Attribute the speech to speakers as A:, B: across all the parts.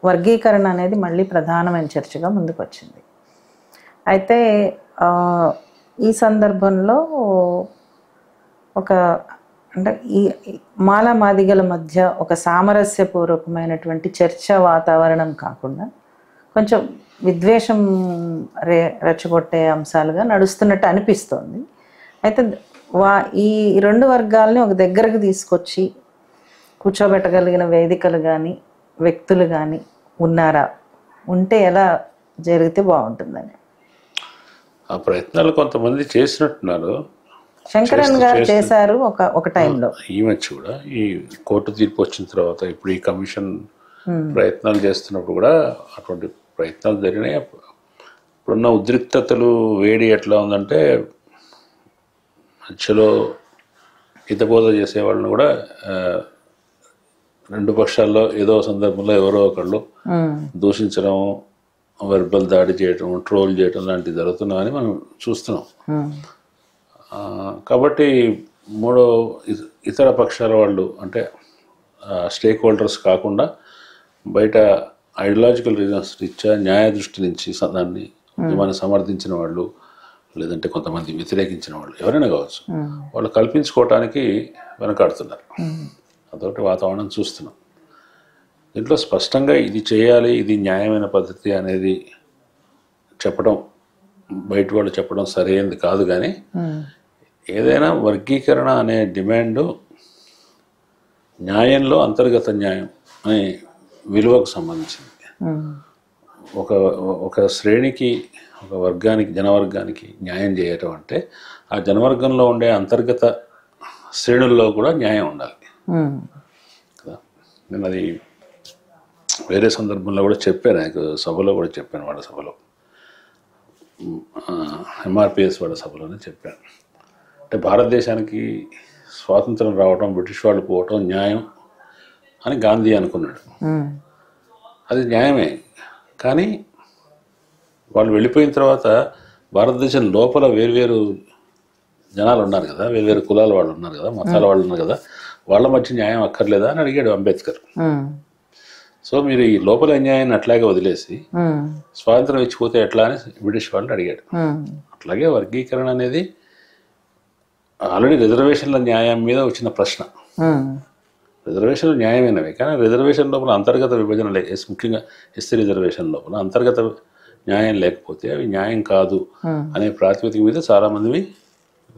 A: వర్గీకరణ అనేది మళ్ళీ ప్రధానమైన చర్చగా ముందుకు వచ్చింది. అయితే ఈ సందర్భంలో ఒక అంటే ఈ మాల మాదిగల మధ్య ఒక సామరస్యపూర్వకమైనటువంటి చర్చ వాతావరణం కాకుండా కొంచెం విద్వేషం రెచ్చగొట్టే అంశాలుగా నడుస్తున్నట్టు అనిపిస్తోంది. అయితే ఈ రెండు వర్గాలని ఒక దగ్గరకు తీసుకొచ్చి కూర్చోబెట్టగలిగిన వేదికలు కానీ వ్యక్తులు కానీ ఉన్నారా, ఉంటే ఎలా జరిగితే బాగుంటుందని
B: ఆ ప్రయత్నాలు కొంతమంది చేసినట్టున్నారు.
A: శంకరన్ గారు చేశారు ఒక టైంలో.
B: ఈ మధ్య కూడా ఈ కోర్టు తీర్పు వచ్చిన తర్వాత ఇప్పుడు ఈ కమిషన్ ప్రయత్నాలు చేస్తున్నప్పుడు కూడా అటువంటి ప్రయత్నాలు జరిగినాయి. ఇప్పుడున్న ఉద్రిక్తతలు వేడి ఎట్లా ఉందంటే మధ్యలో హితబోధ చేసే వాళ్ళని కూడా రెండు పక్షాల్లో ఏదో సందర్భంలో ఎవరో ఒకళ్ళు దూషించడం, వెర్బల్ దాడి చేయడం, ట్రోల్ చేయడం లాంటివి జరుగుతున్నాయని మనం చూస్తున్నాం. కాబట్టి మూడో ఇతర పక్షాల వాళ్ళు అంటే స్టేక్ హోల్డర్స్ కాకుండా బయట ఐడియాలజికల్ రీజన్స్ రీత్యా న్యాయ దృష్టి నుంచి దాన్ని ఉద్యమాన్ని సమర్థించిన వాళ్ళు లేదంటే కొంతమంది వ్యతిరేకించిన వాళ్ళు ఎవరైనా కావచ్చు, వాళ్ళు కల్పించుకోవటానికి వెనకాడుతున్నారు. అదొకటి వాతావరణం చూస్తున్నాం. దీంట్లో స్పష్టంగా ఇది చేయాలి, ఇది న్యాయమైన పద్ధతి అనేది చెప్పడం, బయట వాళ్ళు చెప్పడం సరైనది కాదు. కానీ ఏదైనా వర్గీకరణ అనే డిమాండు న్యాయంలో అంతర్గత న్యాయం అనే విలువకు సంబంధించింది. ఒక శ్రేణికి, ఒక వర్గానికి, జనవర్గానికి న్యాయం చేయటం అంటే ఆ జనవర్గంలో ఉండే అంతర్గత శ్రేణుల్లో కూడా న్యాయం ఉండాలి కదా. నేను అది వేరే సందర్భంలో కూడా చెప్పాను, నాకు సభలో కూడా చెప్పాను, వాళ్ళ సభలో, ఎంఆర్పిఎస్ వాళ్ళ సభలోనే చెప్పాను. అంటే భారతదేశానికి స్వాతంత్రం రావటం, బ్రిటిష్ వాళ్ళు పోవటం న్యాయం అని గాంధీ అనుకున్నాడు. అది న్యాయమే. కానీ వాళ్ళు వెళ్ళిపోయిన తర్వాత భారతదేశం లోపల వేరువేరు జనాలు ఉన్నారు కదా, వేరువేరు కులాల వాళ్ళు ఉన్నారు కదా, మతాల వాళ్ళు ఉన్నారు కదా, వాళ్ళ మధ్య న్యాయం అక్కర్లేదా అని అడిగాడు అంబేద్కర్. సో మీరు ఈ లోపల అన్యాయాన్ని అట్లాగే వదిలేసి స్వాతంత్రం ఇచ్చిపోతే ఎట్లా అని బ్రిటిష్ వాళ్ళని అడిగాడు. అట్లాగే వర్గీకరణ అనేది ఆల్రెడీ రిజర్వేషన్ల న్యాయం మీద వచ్చిన ప్రశ్న. రిజర్వేషన్లు న్యాయమైనవి, కానీ రిజర్వేషన్ లోపల అంతర్గత విభజన ముఖ్యంగా ఎస్సీ రిజర్వేషన్ లోపల అంతర్గత న్యాయం లేకపోతే అవి న్యాయం కాదు అనే ప్రాతిపదిక మీద చాలా మంది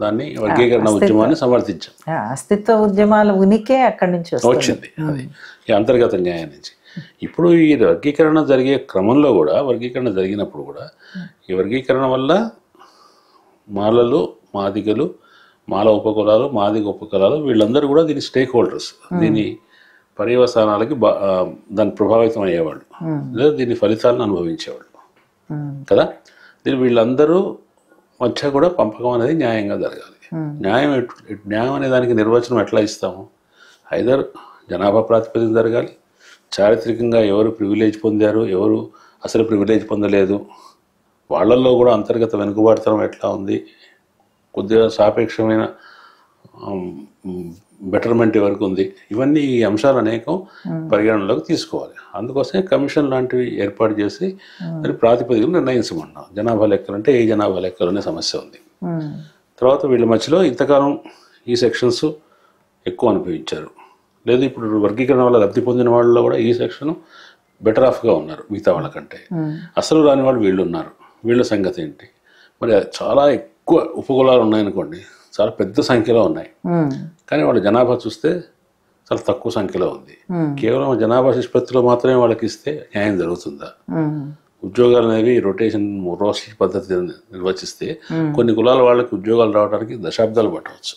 B: దాన్ని వర్గీకరణ ఉద్యమాన్ని సమర్థించాం.
A: అస్తిత్వ ఉద్యమాల ఉనికి అక్కడి నుంచి
B: వచ్చింది, అది ఈ అంతర్గత న్యాయం నుంచి. ఇప్పుడు ఈ వర్గీకరణ జరిగే క్రమంలో కూడా, వర్గీకరణ జరిగినప్పుడు కూడా ఈ వర్గీకరణ వల్ల మాలలు, మాదిగలు, మాల ఉపకులాలు, మాదిగ ఉపకులాలు వీళ్ళందరూ కూడా దీని స్టేక్ హోల్డర్స్, దీని పర్యవసానాలకి దాన్ని ప్రభావితం అయ్యేవాళ్ళు, లేదా దీని ఫలితాలను అనుభవించేవాళ్ళు కదా. వీళ్ళందరూ మధ్య కూడా పంపకం అనేది న్యాయంగా జరగాలి. న్యాయం అనే దానికి నిర్వచనం ఎట్లా ఇస్తాము? ఐదర్ జనాభా ప్రాతిపదికన జరగాలి, చారిత్రకంగా ఎవరు ప్రివిలేజ్ పొందారు, ఎవరు అసలు ప్రివిలేజ్ పొందలేదు, వాళ్ళల్లో కూడా అంతర్గత వెనుకబాటుతనం ఎట్లా ఉంది, కొద్దిగా సాపేక్షమైన బెటర్మెంట్ ఎవరికి ఉంది, ఇవన్నీ ఈ అంశాలు అనేకం పరిగణనలోకి తీసుకోవాలి. అందుకోసమే కమిషన్ లాంటివి ఏర్పాటు చేసి మరి ప్రాతిపదికను నిర్ణయించమన్నాం. జనాభా లెక్కలు అంటే ఏ జనాభా లెక్కలు అనే సమస్య ఉంది. తర్వాత వీళ్ళ మధ్యలో ఇంతకాలం ఈ సెక్షన్స్ ఎక్కువ అనుభవించారు, లేదు ఇప్పుడు వర్గీకరణ వల్ల లబ్ధి పొందిన వాళ్ళలో కూడా ఈ సెక్షన్ బెటర్ ఆఫ్గా ఉన్నారు మిగతా వాళ్ళకంటే. అసలు రాని వాళ్ళు వీళ్ళు ఉన్నారు, వీళ్ళ సంగతి ఏంటి? మరి చాలా ఎక్కువ ఉపకులాలు ఉన్నాయనుకోండి, చాలా పెద్ద సంఖ్యలో ఉన్నాయి, కానీ వాళ్ళ జనాభా చూస్తే చాలా తక్కువ సంఖ్యలో ఉంది. కేవలం జనాభా నిష్పత్తిలో మాత్రమే వాళ్ళకి ఇస్తే న్యాయం జరుగుతుందా? ఉద్యోగాలు అనేవి రోస్టర్ పద్ధతి నిర్వచిస్తే కొన్ని కులాల వాళ్ళకి ఉద్యోగాలు రావడానికి దశాబ్దాలు పట్టవచ్చు.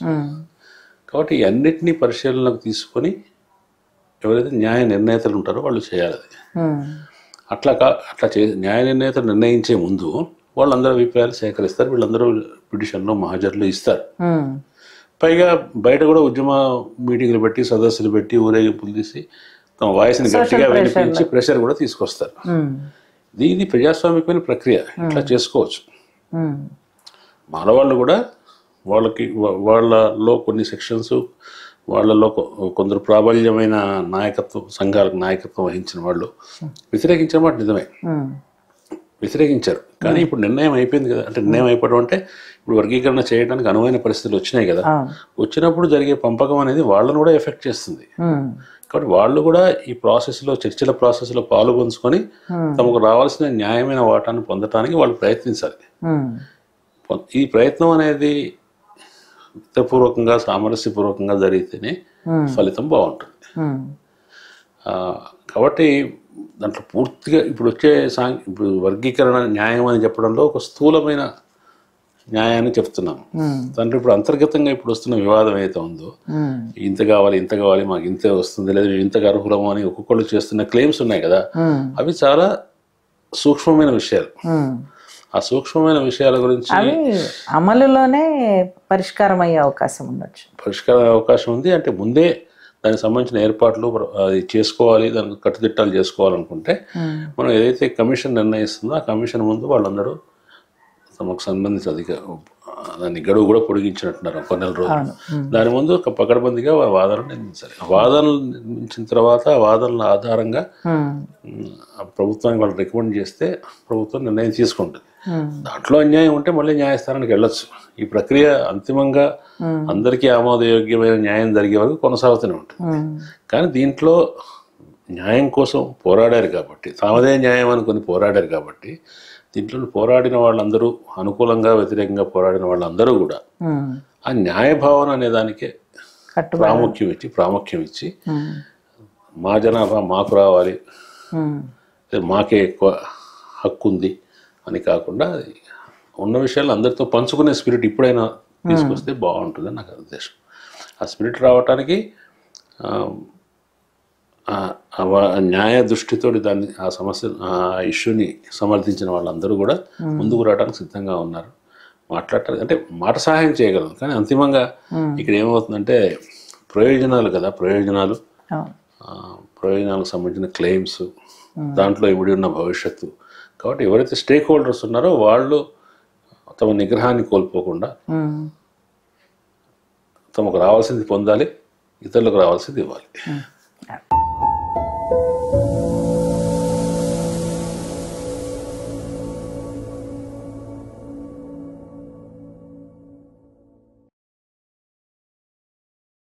B: కాబట్టి అన్నిటినీ పరిశీలనకు తీసుకొని ఎవరైతే న్యాయ నిర్ణేతలు ఉంటారో వాళ్ళు చేయాలి. అట్లా న్యాయ నిర్ణేతలు నిర్ణయించే ముందు వాళ్ళందరూ అభిప్రాయాలు సేకరిస్తారు. వీళ్ళందరూ పిటిషన్లు, మహాజర్లు ఇస్తారు. పైగా బయట కూడా ఉద్యమ మీటింగ్లు పెట్టి, సదస్సులు పెట్టి, ఊరేగింపులు తీసి తమ వాయిస్ని గట్టిగా వినిపించి ప్రెషర్ కూడా తీసుకొస్తారు. ఇది ప్రజాస్వామికమైన ప్రక్రియ, ఇట్లా చేసుకోవచ్చు. మానవాళ్ళు కూడా వాళ్ళలో కొన్ని సెక్షన్స్, వాళ్ళలో కొందరు ప్రాబల్యమైన నాయకత్వం, సంఘాలకు నాయకత్వం వహించిన వాళ్ళు వ్యతిరేకించిన మాట నిజమే, వ్యతిరేకించారు. కానీ ఇప్పుడు నిర్ణయం అయిపోయింది కదా. అంటే నిర్ణయం అయిపోవడం అంటే ఇప్పుడు వర్గీకరణ చేయడానికి అనువైన పరిస్థితులు వచ్చినాయి కదా. వచ్చినప్పుడు జరిగే పంపకం అనేది వాళ్ళను కూడా ఎఫెక్ట్ చేస్తుంది. కాబట్టి వాళ్ళు కూడా ఈ ప్రాసెస్లో, చర్చల ప్రాసెస్లో పాల్గొంచుకొని తమకు రావాల్సిన న్యాయమైన వాటాన్ని పొందటానికి వాళ్ళు ప్రయత్నించాలి. ఈ ప్రయత్నం అనేది మిత్రపూర్వకంగా, సామరస్యపూర్వకంగా జరిగితేనే ఫలితం బాగుంటుంది. కాబట్టి దాంట్లో పూర్తిగా ఇప్పుడు వచ్చే ఇప్పుడు వర్గీకరణ న్యాయం అని చెప్పడంలో ఒక స్థూలమైన న్యాయాన్ని చెప్తున్నాము. దాంట్లో ఇప్పుడు అంతర్గతంగా ఇప్పుడు వస్తున్న వివాదం ఏదైతే ఉందో, ఇంత కావాలి, ఇంత కావాలి, మాకు ఇంతే వస్తుంది, లేదా ఇంతకు అర్హులము అని ఒక్కొక్కళ్ళు చేస్తున్న క్లెయిమ్స్ ఉన్నాయి కదా, అవి చాలా సూక్ష్మమైన విషయాలు. ఆ సూక్ష్మమైన విషయాల గురించి
A: అమలులోనే పరిష్కారం అయ్యే అవకాశం ఉండొచ్చు.
B: పరిష్కారం అవకాశం ఉంది. అంటే ముందే దానికి సంబంధించిన ఏర్పాట్లు అది చేసుకోవాలి, దానికి కట్టుదిట్టాలు చేసుకోవాలనుకుంటే మనం ఏదైతే కమిషన్ నిర్ణయిస్తుందో ఆ కమిషన్ ముందు వాళ్ళందరూ తమకు సంబంధించిన దాన్ని గడువు కూడా పొడిగించినట్టున్నారు ఒక నెల రోజులు. దాని ముందు ఒక పకడ్బందీగా వాదనలు నిర్మించాలి. వాదనలు నిర్మించిన తర్వాత ఆ వాదనల ఆధారంగా ప్రభుత్వానికి వాళ్ళు రికమెండ్ చేస్తే ప్రభుత్వం నిర్ణయం తీసుకుంటుంది. దాంట్లో అన్యాయం ఉంటే మళ్ళీ న్యాయస్థానానికి వెళ్ళొచ్చు. ఈ ప్రక్రియ అంతిమంగా అందరికీ ఆమోదయోగ్యమైన న్యాయం జరిగే వరకు కొనసాగుతూనే ఉంటుంది. కానీ దీంట్లో న్యాయం కోసం పోరాడారు కాబట్టి, తామదే న్యాయం అనుకుని పోరాడారు కాబట్టి, దీంట్లో పోరాడిన వాళ్ళందరూ, అనుకూలంగా వ్యతిరేకంగా పోరాడిన వాళ్ళందరూ కూడా ఆ న్యాయభావన అనే దానికే ప్రాముఖ్యం ఇచ్చి మా జనాభా మాకు రావాలి, మాకే ఎక్కువ హక్కు ఉంది అని కాకుండా ఉన్న విషయాలు అందరితో పంచుకునే స్పిరిట్ ఇప్పుడైనా తీసుకొస్తే బాగుంటుందని నాకు ఉద్దేశం. ఆ స్పిరిట్ రావటానికి న్యాయ దృష్టితోటి దాన్ని, ఆ సమస్య, ఆ ఇష్యూని సమర్థించిన వాళ్ళందరూ కూడా ముందుకు రావడానికి సిద్ధంగా ఉన్నారు. మాట్లాడటానికి అంటే మాట సహాయం చేయగలరు. కానీ అంతిమంగా ఇక్కడ ఏమవుతుందంటే ప్రయోజనాలు కదా, ప్రయోజనాలకు సంబంధించిన క్లెయిమ్స్, దాంట్లో ఇమిడి ఉన్న భవిష్యత్తు. కాబట్టి ఎవరైతే స్టేక్ హోల్డర్స్ ఉన్నారో వాళ్ళు తమ నిగ్రహాన్ని కోల్పోకుండా తమకు రావాల్సింది పొందాలి, ఇతరులకు రావాల్సింది ఇవ్వాలి.